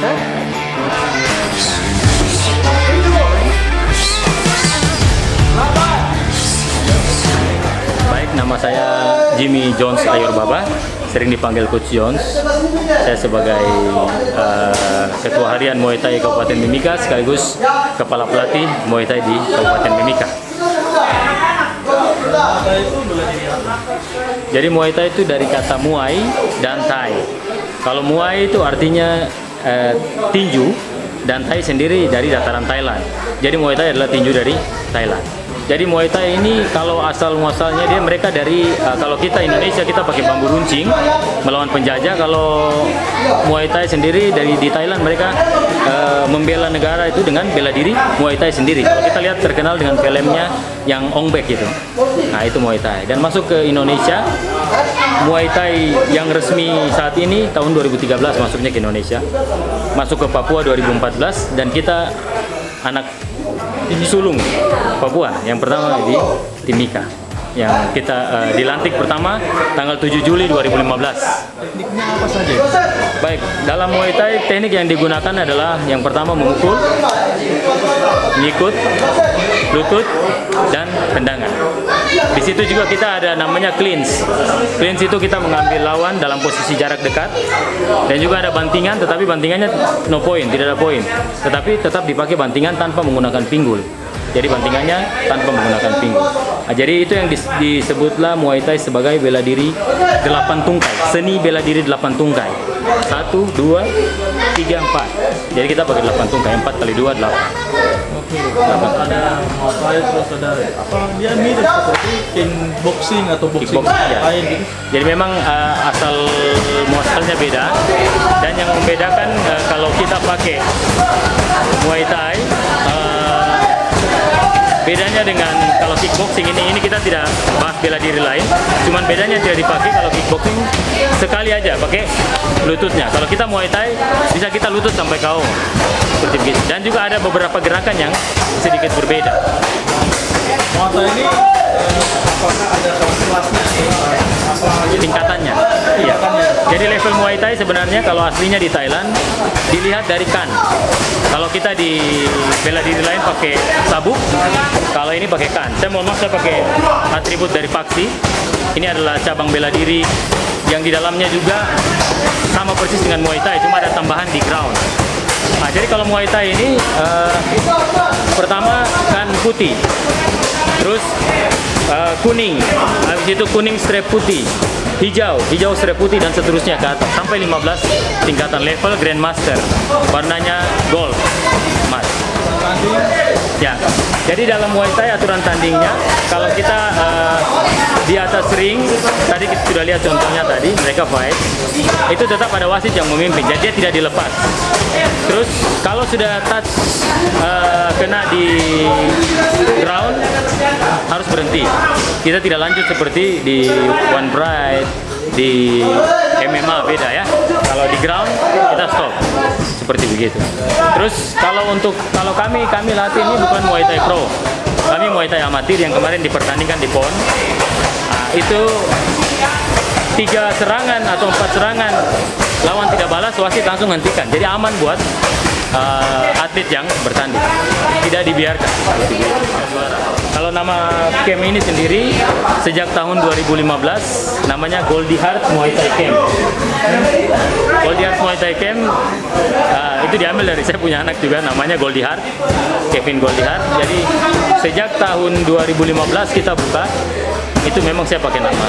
Baik, nama saya Jimmy Jones Ayurbaba, sering dipanggil Coach Jones. Saya sebagai Ketua Harian Muay Thai Kabupaten Mimika sekaligus Kepala Pelatih Muay Thai di Kabupaten Mimika. Jadi Muay Thai itu dari kata Muay dan Thai. Kalau Muay itu artinya tinju, dan Thai sendiri dari dataran Thailand. Jadi Muay Thai adalah tinju dari Thailand. Jadi Muay Thai ini kalau asal muasalnya dia mereka dari kalau kita Indonesia kita pakai bambu runcing melawan penjajah. Kalau Muay Thai sendiri dari di Thailand mereka membela negara itu dengan bela diri Muay Thai sendiri. Kalau kita lihat terkenal dengan filmnya yang Ong Bak gitu. Nah itu Muay Thai. Dan masuk ke Indonesia, Muay Thai yang resmi saat ini tahun 2013 masuknya ke Indonesia. Masuk ke Papua 2014 dan kita anak sulung Papua yang pertama di Timika yang kita dilantik pertama tanggal 7 Juli 2015. Tekniknya apa saja? Baik, dalam Muay Thai teknik yang digunakan adalah yang pertama memukul, ngikut, lutut, dan tendangan. Di situ juga kita ada namanya clinch. Clinch itu kita mengambil lawan dalam posisi jarak dekat, dan juga ada bantingan, tetapi bantingannya no point, tidak ada poin. Tetapi tetap dipakai bantingan tanpa menggunakan pinggul. Jadi bantingannya tanpa menggunakan pinggul. Nah, jadi itu yang disebutlah Muay Thai sebagai bela diri 8 tungkai. Seni bela diri 8 tungkai. 1, 2, 3, 4. Jadi kita pakai 8 tungkai. 4 kali 2, 8. Oke. Ada Muay Thai terus ada apa? Dia mirip seperti kickboxing atau boxing Ya. lain gitu. Jadi memang asal muasalnya beda. Dan yang membedakan kalau kita pakai Muay Thai bedanya dengan kalau kickboxing ini kita tidak bahas bela diri lain, cuman bedanya tidak dipakai kalau kickboxing sekali aja pakai lututnya. Kalau kita Muay Thai bisa kita lutut sampai KO seperti begitu. Dan juga ada beberapa gerakan yang sedikit berbeda. Muay Thai ini apakah ada kelasnya? Tingkatannya. Iya. Jadi level Muay Thai sebenarnya kalau aslinya di Thailand dilihat dari kan. Kalau kita di bela diri lain pakai sabuk, kalau ini pakai kan. Saya mohon maaf saya pakai atribut dari Paksi. Ini adalah cabang bela diri yang di dalamnya juga sama persis dengan Muay Thai, cuma ada tambahan di ground. Nah, jadi kalau Muay Thai ini pertama kan putih, terus kuning, habis itu kuning strap putih, hijau strap putih, dan seterusnya ke atas sampai 15 tingkatan level Grandmaster, warnanya gold emas. Ya, jadi dalam Muay Thai aturan tandingnya kalau kita di atas ring, tadi kita sudah lihat contohnya tadi mereka fight, itu tetap ada wasit yang memimpin, jadi dia tidak dilepas. Terus kalau sudah touch kena di ground harus berhenti. Kita tidak lanjut seperti di One Pride, di MMA beda ya. Kalau di ground kita stop. Seperti begitu. Terus kalau kami latih ini bukan Muay Thai Pro. Kami Muay Thai amatir yang kemarin dipertandingkan di PON. Nah, itu 3 serangan atau 4 serangan lawan tidak balas, wasit langsung hentikan. Jadi aman buat atlet yang bertanding, tidak dibiarkan. Kalau nama camp ini sendiri sejak tahun 2015 namanya Goldie Heart Muay Thai Camp. Goldie Heart Muay Thai Camp itu diambil dari saya punya anak juga namanya Goldie Heart, Kevin Goldie Heart. Jadi sejak tahun 2015 kita buka, itu memang saya pakai nama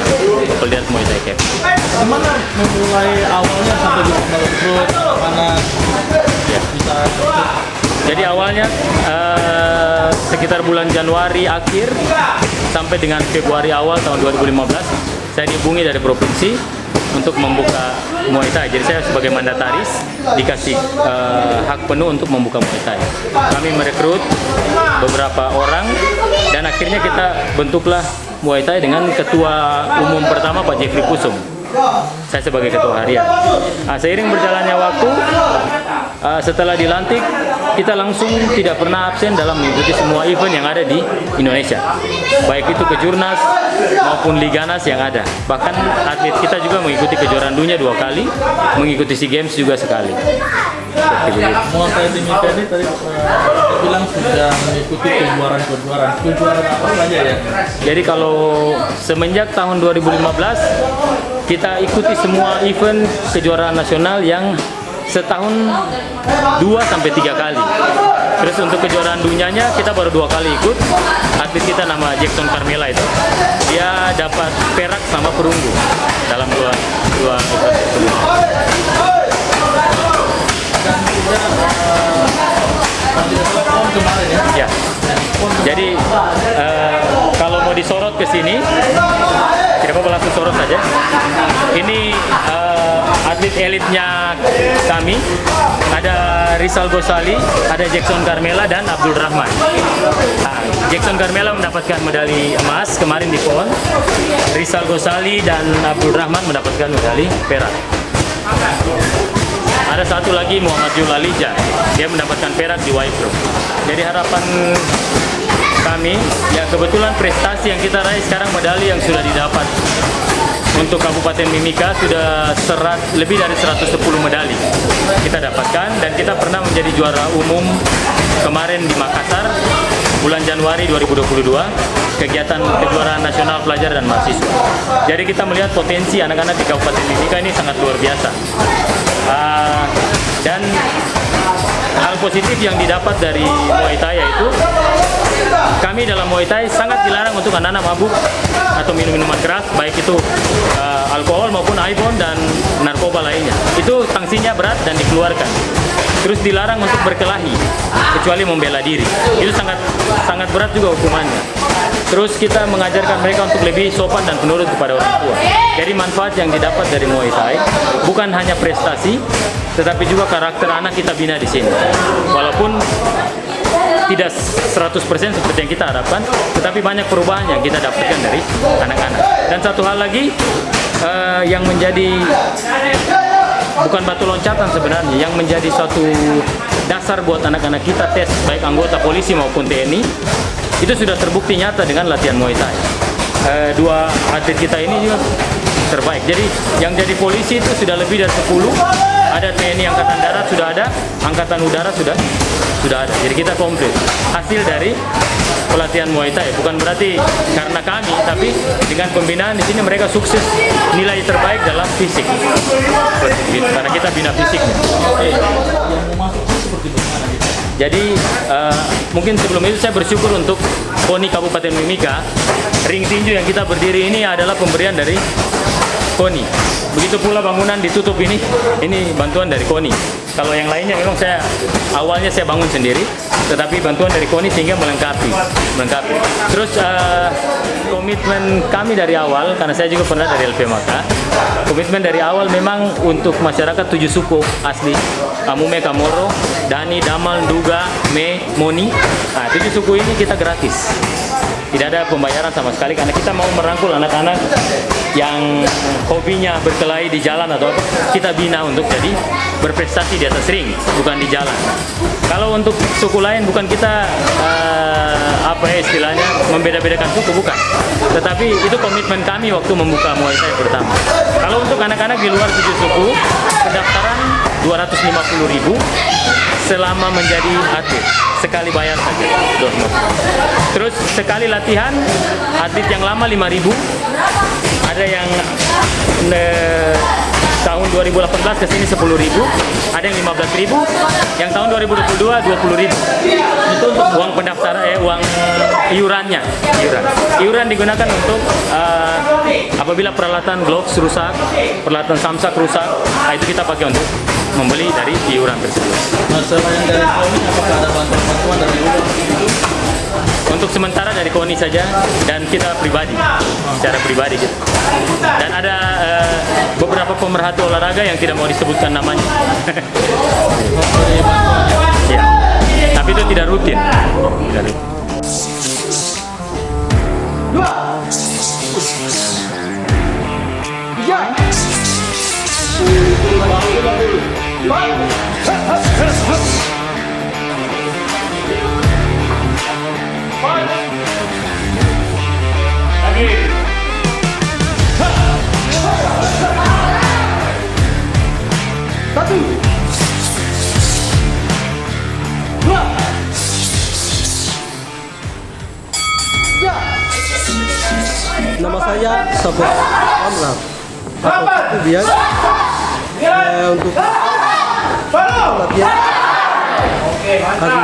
Goldie Heart Muay Thai Camp. Gimana memulai awalnya sampai bisa merekrut mana ya bisa? Jadi awalnya sekitar bulan Januari akhir sampai dengan Februari awal tahun 2015 saya dihubungi dari provinsi untuk membuka Muay Thai. Jadi saya sebagai mandataris dikasih hak penuh untuk membuka Muay Thai. Kami merekrut beberapa orang dan akhirnya kita bentuklah Muay Thai dengan ketua umum pertama Pak Jeffrey Kusum. Saya sebagai ketua harian. Nah, seiring berjalannya waktu, setelah dilantik, kita langsung tidak pernah absen dalam mengikuti semua event yang ada di Indonesia. Baik itu kejurnas maupun liganas yang ada. Bahkan atlet kita juga mengikuti kejuaraan dunia 2 kali, mengikuti SEA Games juga sekali. seperti begitu. Muay Thai Timika ini tadi bilang sudah mengikuti kejuaraan apa saja ya? Jadi kalau semenjak tahun 2015 kita ikuti semua event kejuaraan nasional yang setahun 2 sampai 3 kali. Terus untuk kejuaraan dunianya kita baru 2 kali ikut. Atlet kita nama Jackson Carmela itu, dia dapat perak sama perunggu dalam dua event tersebut. Dan juga PON kemarin ya? Ya. Jadi kalau mau disorot ke sini, tidak apa-apa langsung sorot saja. Ini atlet elitnya kami, ada Rizal Gosali, ada Jackson Carmela dan Abdul Rahman. Nah, Jackson Carmela mendapatkan medali emas kemarin di PON. Rizal Gosali dan Abdul Rahman mendapatkan medali perak. Ada satu lagi Muhammad Julalija, dia mendapatkan perak di Waipro. Jadi harapan kami, ya kebetulan prestasi yang kita raih sekarang medali yang sudah didapat untuk Kabupaten Mimika sudah lebih dari 110 medali kita dapatkan, dan kita pernah menjadi juara umum kemarin di Makassar bulan Januari 2022, kegiatan kejuaraan nasional pelajar dan mahasiswa. Jadi kita melihat potensi anak-anak di Kabupaten Mimika ini sangat luar biasa. Dan hal positif yang didapat dari Muay Thai yaitu kami dalam Muay Thai sangat dilarang untuk anak-anak mabuk atau minum minuman keras, baik itu alkohol maupun iPhone dan narkoba lainnya. Itu sanksinya berat dan dikeluarkan. Terus dilarang untuk berkelahi kecuali membela diri. Itu sangat berat juga hukumannya. Terus kita mengajarkan mereka untuk lebih sopan dan penurut kepada orang tua. Jadi manfaat yang didapat dari Muay Thai bukan hanya prestasi, tetapi juga karakter anak kita bina di sini. Walaupun tidak 100% seperti yang kita harapkan, tetapi banyak perubahan yang kita dapatkan dari anak-anak. Dan satu hal lagi yang menjadi bukan batu loncatan sebenarnya, yang menjadi suatu dasar buat anak-anak kita tes baik anggota polisi maupun TNI, itu sudah terbukti nyata dengan latihan Muay Thai. Dua atlet kita ini juga terbaik. Jadi yang jadi polisi itu sudah lebih dari 10, ada TNI Angkatan Darat sudah ada, Angkatan Udara sudah ada. Jadi kita komplit. Hasil dari pelatihan Muay Thai, bukan berarti karena kami, tapi dengan pembinaan di sini mereka sukses nilai terbaik dalam fisik. Karena kita bina fisiknya. Oke, yang mau masuk itu seperti bagaimana gitu? Jadi mungkin sebelum itu saya bersyukur untuk KONI Kabupaten Mimika. Ring tinju yang kita berdiri ini adalah pemberian dari KONI. Begitu pula bangunan ditutup ini bantuan dari KONI. Kalau yang lainnya memang awalnya saya bangun sendiri, tetapi bantuan dari KONI sehingga melengkapi. Terus komitmen kami dari awal, karena saya juga pernah dari LPMK, komitmen dari awal memang untuk masyarakat 7 suku asli, Kamume, Kamoro, Dani, Damal, Nduga, Me, Moni. Nah, 7 suku ini kita gratis. Tidak ada pembayaran sama sekali karena kita mau merangkul anak-anak yang hobinya berkelahi di jalan atau apa, kita bina untuk jadi berprestasi di atas ring, bukan di jalan. Kalau untuk suku lain bukan kita istilahnya membeda-bedakan suku, bukan. Tetapi itu komitmen kami waktu membuka Muay Thai pertama. Kalau untuk anak-anak di luar 7 suku, pendaftaran 250.000 selama menjadi atlet. Sekali bayar saja, 250. Terus sekali latihan, atlet yang lama 5.000, ada yang tahun 2018 ke sini 10.000, ada yang 15.000, yang tahun 2022 20.000. Itu untuk uang pendaftaran, uang iurannya. Iuran digunakan untuk apabila peralatan gloves rusak, peralatan samsak rusak, nah itu kita pakai untuk membeli dari iuran tersebut. Nah, selain dari KONI, apakah ada bantuan-bantuan dari luar? Untuk sementara dari KONI saja dan kita pribadi, secara pribadi gitu. Dan ada beberapa pemerhati olahraga yang tidak mau disebutkan namanya. Ya. Tapi itu tidak rutin. Nama saya Sabot Amra. Kemudian untuk latihan hari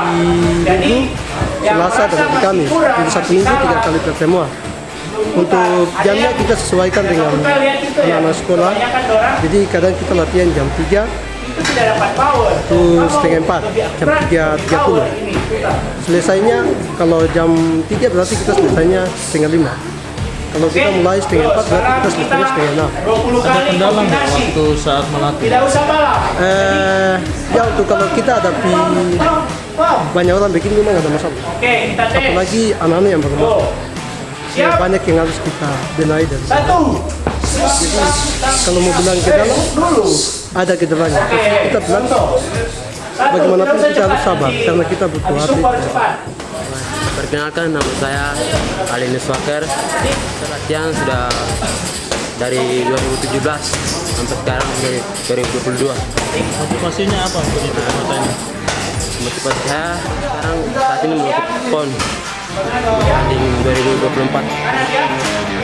Minggu, Selasa dan hari Kamis. Jadi satu minggu 3 kali pertemuan. Untuk jamnya kita sesuaikan dengan anak-anak sekolah. Jadi kadang kita latihan jam 3 itu setengah 4, jam 3.30. Selesainya kalau jam 3 berarti kita selesainya setengah 5. Kalau kita mulai setengah 4 berarti kita selesainya setengah 6. Ada kendala nggak waktu saat melatih? Ya untuk kalau kita hadapi banyak orang begini memang ada masalah. Apalagi anak-anak yang baru masuk. Ya, banyak yang harus kita benahi dari sana. Jadi kalau mau bilang ke dalam, ada kendalanya. Kita bilang bagaimanapun kita harus sabar karena kita butuh hati. Perkenalkan, nama saya Alinus Waker. Saya latihan sudah dari 2017 sampai sekarang dari 2022. Motivasinya apa untuk itu matanya? Motivasi saya sekarang saat ini menutup PON tanding 2024.